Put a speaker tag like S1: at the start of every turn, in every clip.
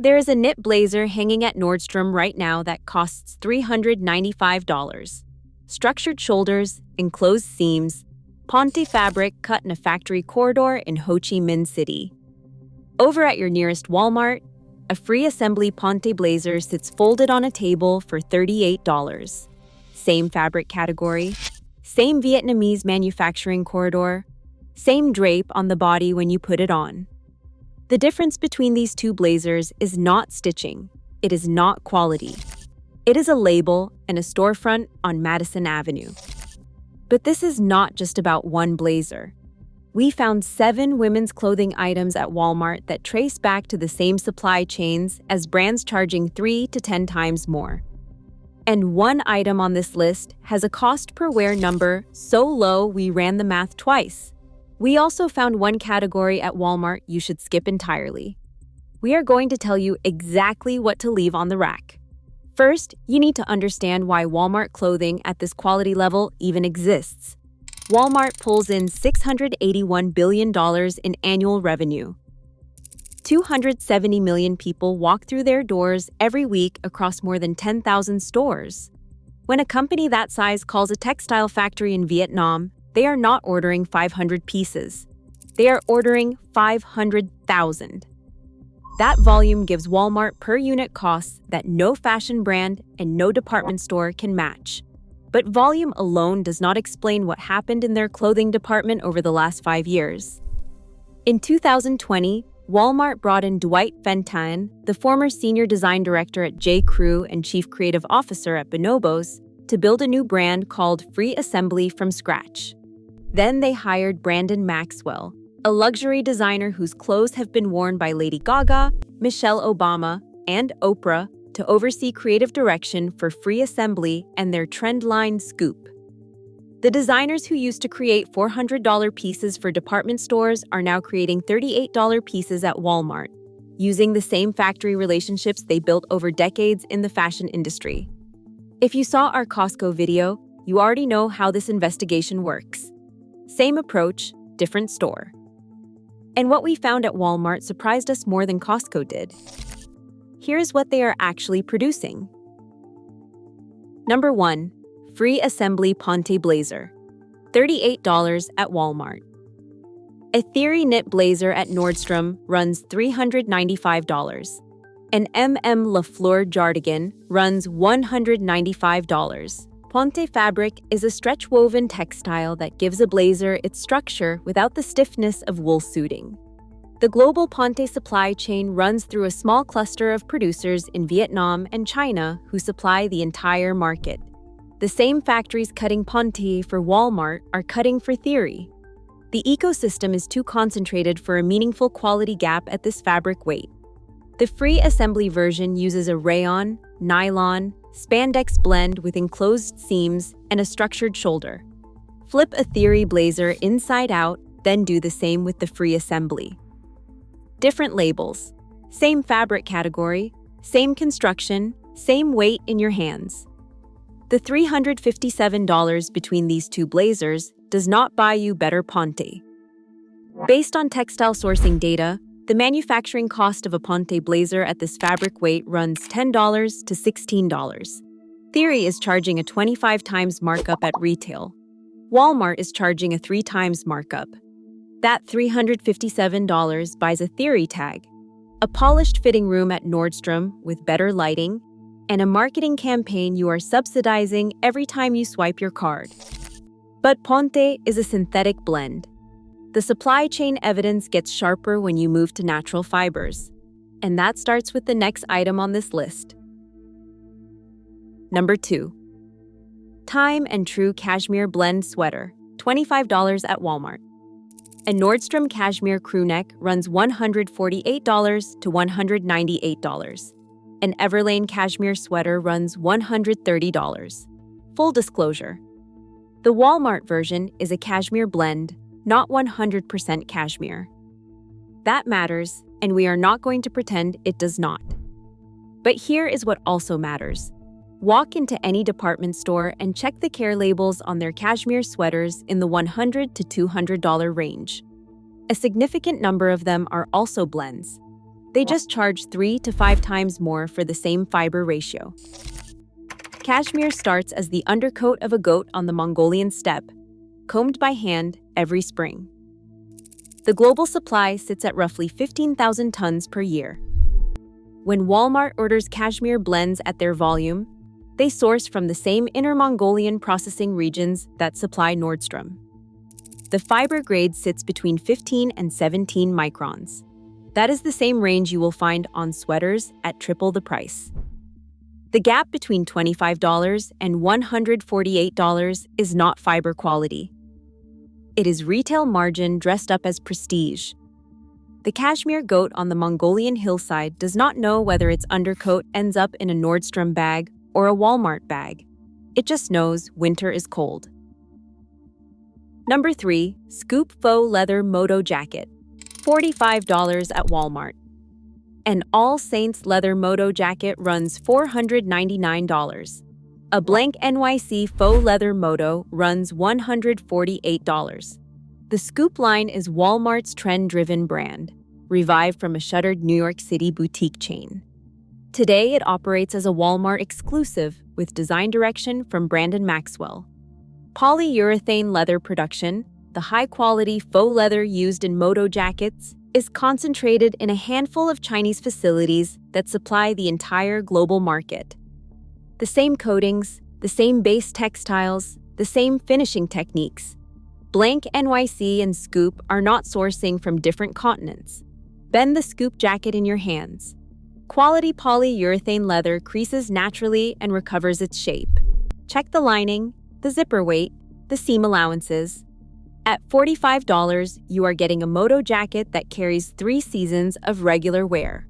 S1: There is a knit blazer hanging at Nordstrom right now that costs $395. Structured shoulders, enclosed seams, ponte fabric cut in a factory corridor in Ho Chi Minh City. Over at your nearest Walmart, a free assembly ponte blazer sits folded on a table for $38. Same fabric category, same Vietnamese manufacturing corridor, same drape on the body when you put it on. The difference between these two blazers is not stitching. It is not quality. It is a label and a storefront on Madison Avenue. But this is not just about one blazer. We found 7 women's clothing items at Walmart that trace back to the same supply chains as brands charging 3 to 10 times more. And one item on this list has a cost per wear number so low we ran the math twice. We also found one category at Walmart you should skip entirely. We are going to tell you exactly what to leave on the rack. First, you need to understand why Walmart clothing at this quality level even exists. Walmart pulls in $681 billion in annual revenue. 270 million people walk through their doors every week across more than 10,000 stores. When a company that size calls a textile factory in Vietnam, they are not ordering 500 pieces. They are ordering 500,000. That volume gives Walmart per unit costs that no fashion brand and no department store can match. But volume alone does not explain what happened in their clothing department over the last 5 years. In 2020, Walmart brought in Dwight Fentine, the former senior design director at J. Crew and chief creative officer at Bonobos, to build a new brand called Free Assembly from scratch. Then they hired Brandon Maxwell, a luxury designer whose clothes have been worn by Lady Gaga, Michelle Obama, and Oprah, to oversee creative direction for Free Assembly and their trend line Scoop. The designers who used to create $400 pieces for department stores are now creating $38 pieces at Walmart, using the same factory relationships they built over decades in the fashion industry. If you saw our Costco video, you already know how this investigation works. Same approach, different store. And what we found at Walmart surprised us more than Costco did. Here's what they are actually producing. Number 1. Free Assembly Ponte Blazer. $38 at Walmart. A Theory knit blazer at Nordstrom runs $395. An LaFleur Jardigan runs $195. Ponte fabric is a stretch-woven textile that gives a blazer its structure without the stiffness of wool suiting. The global ponte supply chain runs through a small cluster of producers in Vietnam and China who supply the entire market. The same factories cutting ponte for Walmart are cutting for Theory. The ecosystem is too concentrated for a meaningful quality gap at this fabric weight. The Free Assembly version uses a rayon, nylon, spandex blend with enclosed seams and a structured shoulder. Flip a Theory blazer inside out, then do the same with the Free Assembly. Different labels, same fabric category, same construction, same weight in your hands. The $357 between these two blazers does not buy you better ponte. Based on textile sourcing data, the manufacturing cost of a ponte blazer at this fabric weight runs $10 to $16. Theory is charging a 25 times markup at retail. Walmart is charging a 3 times markup. That $357 buys a Theory tag, a polished fitting room at Nordstrom with better lighting, and a marketing campaign you are subsidizing every time you swipe your card. But ponte is a synthetic blend. The supply chain evidence gets sharper when you move to natural fibers. And that starts with the next item on this list. Number 2. Time and True Cashmere Blend Sweater, $25 at Walmart. A Nordstrom cashmere crewneck runs $148 to $198. An Everlane cashmere sweater runs $130. Full disclosure. The Walmart version is a cashmere blend, not 100% cashmere. That matters, and we are not going to pretend it does not. But here is what also matters. Walk into any department store and check the care labels on their cashmere sweaters in the $100 to $200 range. A significant number of them are also blends. They just charge 3 to 5 times more for the same fiber ratio. Cashmere starts as the undercoat of a goat on the Mongolian steppe, combed by hand every spring. The global supply sits at roughly 15,000 tons per year. When Walmart orders cashmere blends at their volume, they source from the same Inner Mongolian processing regions that supply Nordstrom. The fiber grade sits between 15 and 17 microns. That is the same range you will find on sweaters at triple the price. The gap between $25 and $148 is not fiber quality. It is retail margin dressed up as prestige. The cashmere goat on the Mongolian hillside does not know whether its undercoat ends up in a Nordstrom bag or a Walmart bag. It just knows winter is cold. Number 3. Scoop Faux Leather Moto Jacket, $45 at Walmart. An All Saints leather moto jacket runs $499. A blank NYC faux leather moto runs $148. The Scoop line is Walmart's trend-driven brand, revived from a shuttered New York City boutique chain. Today, it operates as a Walmart exclusive with design direction from Brandon Maxwell. Polyurethane leather production, the high-quality faux leather used in moto jackets, is concentrated in a handful of Chinese facilities that supply the entire global market. The same coatings, the same base textiles, the same finishing techniques. Blank NYC and Scoop are not sourcing from different continents. Bend the Scoop jacket in your hands. Quality polyurethane leather creases naturally and recovers its shape. Check the lining, the zipper weight, the seam allowances. At $45, you are getting a moto jacket that carries 3 seasons of regular wear.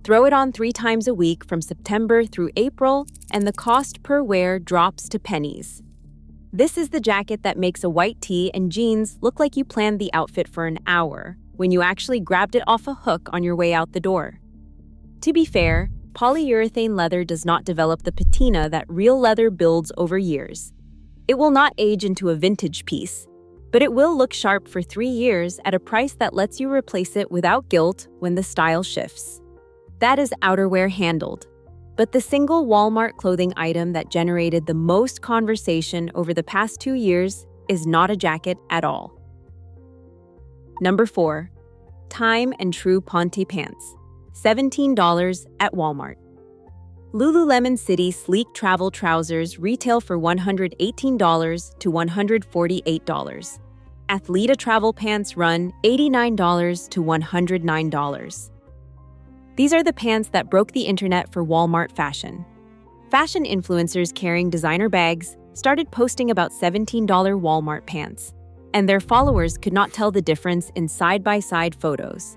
S1: Throw it on 3 times a week from September through April, and the cost per wear drops to pennies. This is the jacket that makes a white tee and jeans look like you planned the outfit for an hour when you actually grabbed it off a hook on your way out the door. To be fair, polyurethane leather does not develop the patina that real leather builds over years. It will not age into a vintage piece, but it will look sharp for 3 years at a price that lets you replace it without guilt when the style shifts. That is outerwear handled. But the single Walmart clothing item that generated the most conversation over the past 2 years is not a jacket at all. Number 4. Time and True Ponte Pants, $17 at Walmart. Lululemon City sleek travel trousers retail for $118 to $148. Athleta travel pants run $89 to $109. These are the pants that broke the internet for Walmart fashion. Fashion influencers carrying designer bags started posting about $17 Walmart pants, and their followers could not tell the difference in side-by-side photos.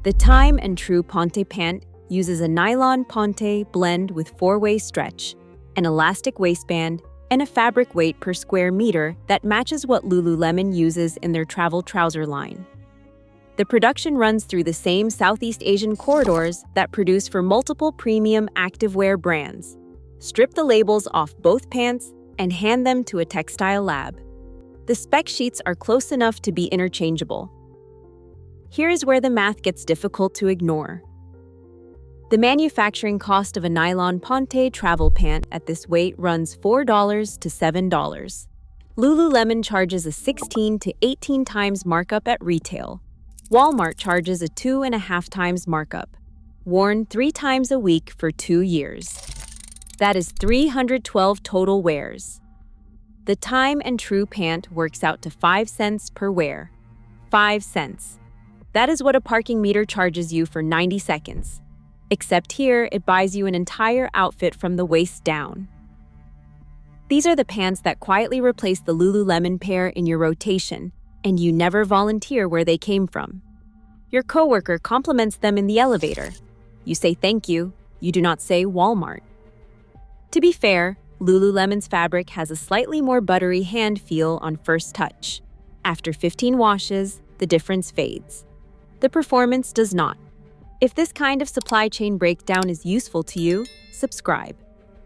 S1: The Time and True Ponte pant uses a nylon ponte blend with 4-way stretch, an elastic waistband, and a fabric weight per square meter that matches what Lululemon uses in their travel trouser line. The production runs through the same Southeast Asian corridors that produce for multiple premium activewear brands. Strip the labels off both pants and hand them to a textile lab. The spec sheets are close enough to be interchangeable. Here is where the math gets difficult to ignore. The manufacturing cost of a nylon ponte travel pant at this weight runs $4 to $7. Lululemon charges a 16 to 18 times markup at retail. Walmart charges a 2.5 times markup. Worn 3 times a week for 2 years. That is 312 total wears. The Time and True pant works out to 5 cents per wear. 5 cents. That is what a parking meter charges you for 90 seconds. Except here, it buys you an entire outfit from the waist down. These are the pants that quietly replace the Lululemon pair in your rotation, and you never volunteer where they came from. Your coworker compliments them in the elevator. You say thank you, you do not say Walmart. To be fair, Lululemon's fabric has a slightly more buttery hand feel on first touch. After 15 washes, the difference fades. The performance does not. If this kind of supply chain breakdown is useful to you, subscribe.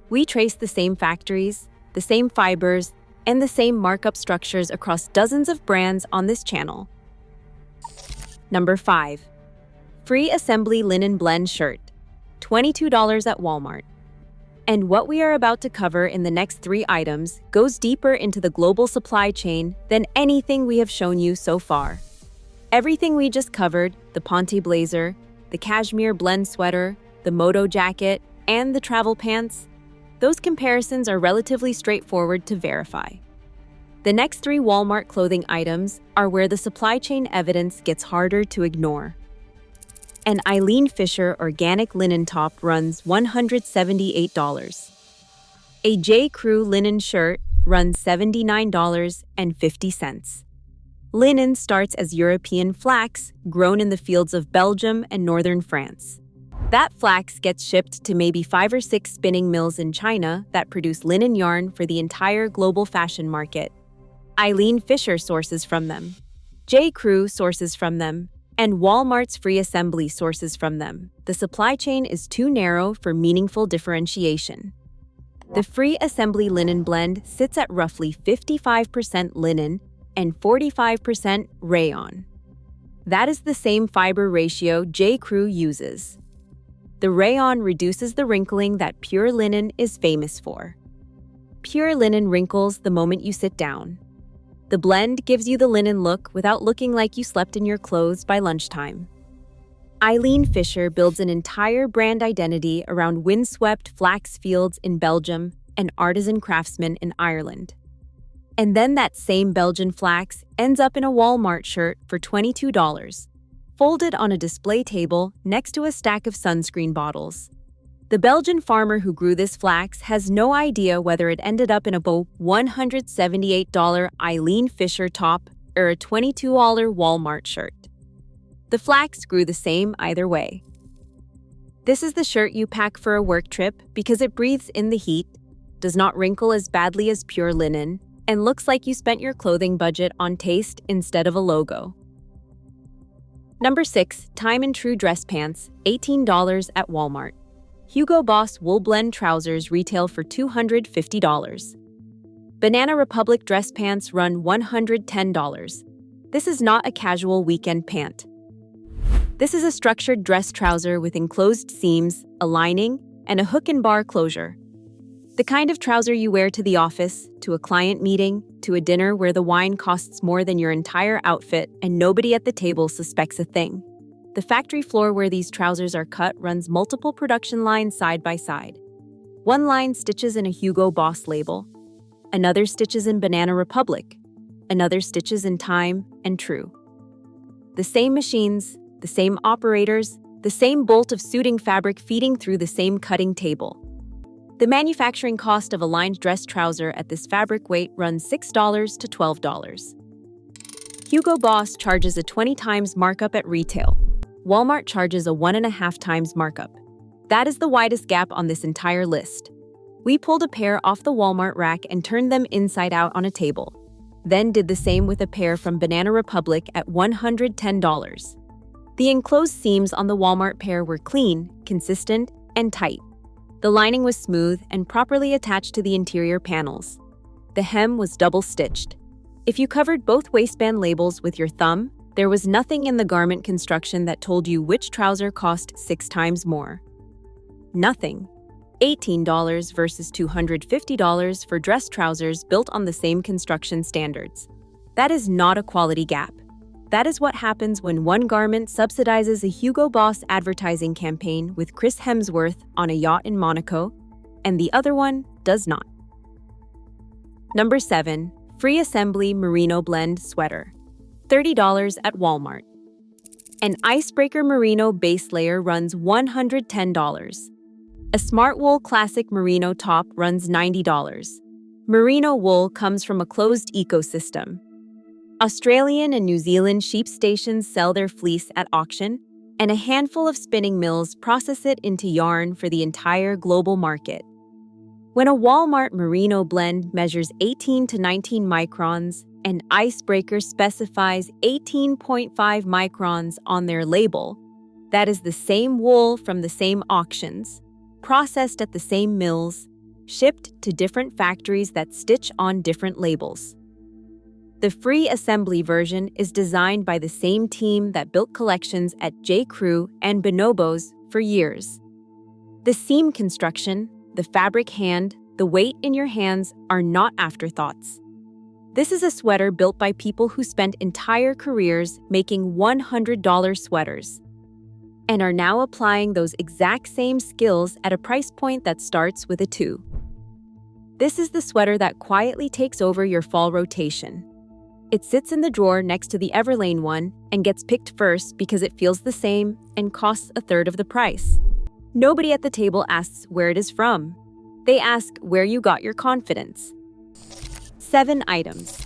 S1: We trace the same factories, the same fibers, and the same markup structures across dozens of brands on this channel. Number 5. Free assembly linen blend shirt, $22 at Walmart. And what we are about to cover in the next 3 items goes deeper into the global supply chain than anything we have shown you so far. Everything we just covered, the ponte blazer, the cashmere blend sweater, the moto jacket, and the travel pants, those comparisons are relatively straightforward to verify. The next 3 Walmart clothing items are where the supply chain evidence gets harder to ignore. An Eileen Fisher organic linen top runs $178. A J. Crew linen shirt runs $79.50. Linen starts as European flax grown in the fields of Belgium and northern France. That flax gets shipped to maybe 5 or 6 spinning mills in China that produce linen yarn for the entire global fashion market. Eileen Fisher sources from them. J. Crew sources from them. And Walmart's free assembly sources from them. The supply chain is too narrow for meaningful differentiation. The free assembly linen blend sits at roughly 55% linen and 45% rayon. That is the same fiber ratio J. Crew uses. The rayon reduces the wrinkling that pure linen is famous for. Pure linen wrinkles the moment you sit down. The blend gives you the linen look without looking like you slept in your clothes by lunchtime. Eileen Fisher builds an entire brand identity around windswept flax fields in Belgium and artisan craftsmen in Ireland. And then that same Belgian flax ends up in a Walmart shirt for $22, folded on a display table next to a stack of sunscreen bottles. The Belgian farmer who grew this flax has no idea whether it ended up in a $178 Eileen Fisher top or a $22 Walmart shirt. The flax grew the same either way. This is the shirt you pack for a work trip because it breathes in the heat, does not wrinkle as badly as pure linen, and looks like you spent your clothing budget on taste instead of a logo. Number 6, Time and True dress pants, $18 at Walmart. Hugo Boss wool blend trousers retail for $250. Banana Republic dress pants run $110. This is not a casual weekend pant. This is a structured dress trouser with enclosed seams, a lining, and a hook and bar closure. The kind of trouser you wear to the office, to a client meeting, to a dinner where the wine costs more than your entire outfit and nobody at the table suspects a thing. The factory floor where these trousers are cut runs multiple production lines side by side. One line stitches in a Hugo Boss label, another stitches in Banana Republic, another stitches in Time and True. The same machines, the same operators, the same bolt of suiting fabric feeding through the same cutting table. The manufacturing cost of a lined dress trouser at this fabric weight runs $6 to $12. Hugo Boss charges a 20 times markup at retail. Walmart charges a 1.5 times markup. That is the widest gap on this entire list. We pulled a pair off the Walmart rack and turned them inside out on a table. Then did the same with a pair from Banana Republic at $110. The enclosed seams on the Walmart pair were clean, consistent, and tight. The lining was smooth and properly attached to the interior panels. The hem was double-stitched. If you covered both waistband labels with your thumb, there was nothing in the garment construction that told you which trouser cost 6 times more. Nothing. $18 versus $250 for dress trousers built on the same construction standards. That is not a quality gap. That is what happens when one garment subsidizes a Hugo Boss advertising campaign with Chris Hemsworth on a yacht in Monaco, and the other one does not. Number 7, Free Assembly Merino Blend Sweater, $30 at Walmart. An Icebreaker Merino base layer runs $110. A Smart Wool Classic Merino top runs $90. Merino wool comes from a closed ecosystem. Australian and New Zealand sheep stations sell their fleece at auction, and a handful of spinning mills process it into yarn for the entire global market. When a Walmart Merino blend measures 18 to 19 microns and Icebreaker specifies 18.5 microns on their label, that is the same wool from the same auctions, processed at the same mills, shipped to different factories that stitch on different labels. The free assembly version is designed by the same team that built collections at J. Crew and Bonobos for years. The seam construction, the fabric hand, the weight in your hands are not afterthoughts. This is a sweater built by people who spent entire careers making $100 sweaters and are now applying those exact same skills at a price point that starts with a 2. This is the sweater that quietly takes over your fall rotation. It sits in the drawer next to the Everlane one and gets picked first because it feels the same and costs a third of the price. Nobody at the table asks where it is from. They ask where you got your confidence. 7 items.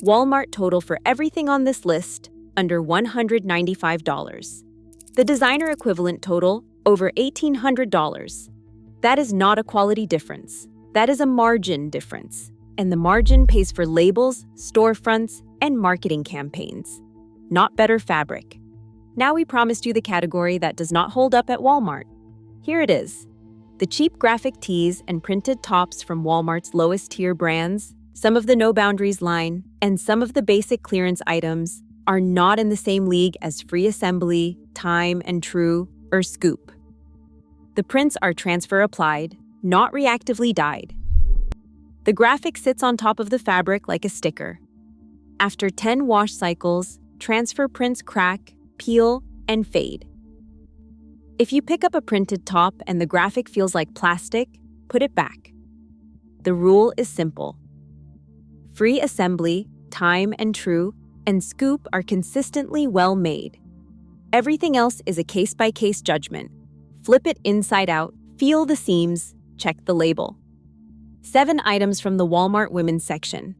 S1: Walmart total for everything on this list, under $195. The designer equivalent total, over $1,800. That is not a quality difference. That is a margin difference. And the margin pays for labels, storefronts, and marketing campaigns. Not better fabric. Now we promised you the category that does not hold up at Walmart. Here it is. The cheap graphic tees and printed tops from Walmart's lowest tier brands, some of the No Boundaries line, and some of the basic clearance items are not in the same league as Free Assembly, Time and True, or Scoop. The prints are transfer applied, not reactively dyed. The graphic sits on top of the fabric like a sticker. After 10 wash cycles, transfer prints crack, peel, and fade. If you pick up a printed top and the graphic feels like plastic, put it back. The rule is simple. Free Assembly, Time and True, and Scoop are consistently well made. Everything else is a case-by-case judgment. Flip it inside out, feel the seams, check the label. 7 items from the Walmart women's section.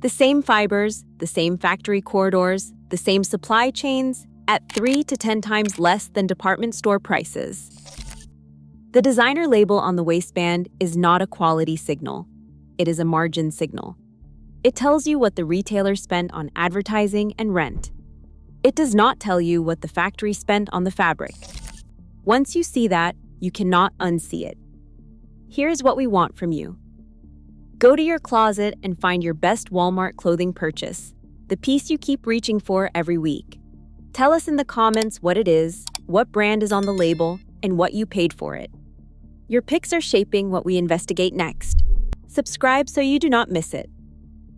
S1: The same fibers, the same factory corridors, the same supply chains, at 3 to 10 times less than department store prices. The designer label on the waistband is not a quality signal. It is a margin signal. It tells you what the retailer spent on advertising and rent. It does not tell you what the factory spent on the fabric. Once you see that, you cannot unsee it. Here's what we want from you. Go to your closet and find your best Walmart clothing purchase, the piece you keep reaching for every week. Tell us in the comments what it is, what brand is on the label, and what you paid for it. Your picks are shaping what we investigate next. Subscribe so you do not miss it.